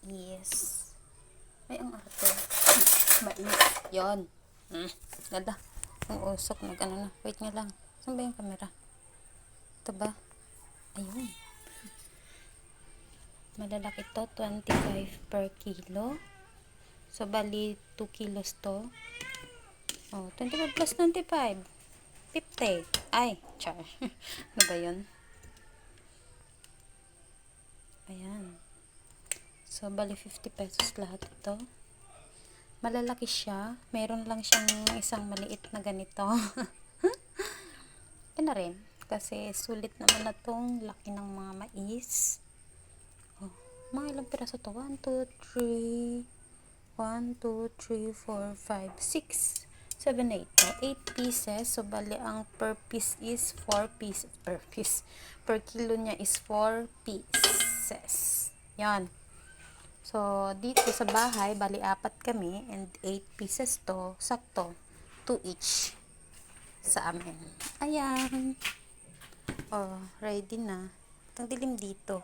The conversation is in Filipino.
Mais. Ay, ang arte. Mais. Yon. Ganda. Ang usok. Nag-ano na. Wait nga lang. Saan ba yung camera? Ito ba? Ayun. Malalaki to. 25 per kilo. So, bali 2 kilos to. Oh, 25 plus 25. 50. Ay, char. Ano ba yun? Ayan. So, bali 50 pesos lahat ito. Malalaki siya. Meron lang siyang isang maliit na ganito. Yan na rin. Kasi sulit naman na tong laki ng mga mais. Oh, mga ilang piraso to? 1, 2, 3. 1, 2, 3, 4, 5, 6, 7, 8. 8 pieces. So, bali ang per piece is 4 pieces. Per piece. Per kilo niya is 4 pieces. Yan. So, dito sa bahay, bali 4 kami and 8 pieces to. Sakto. 2 each sa amin. Ayan. Oh, ready na. Ang dilim dito.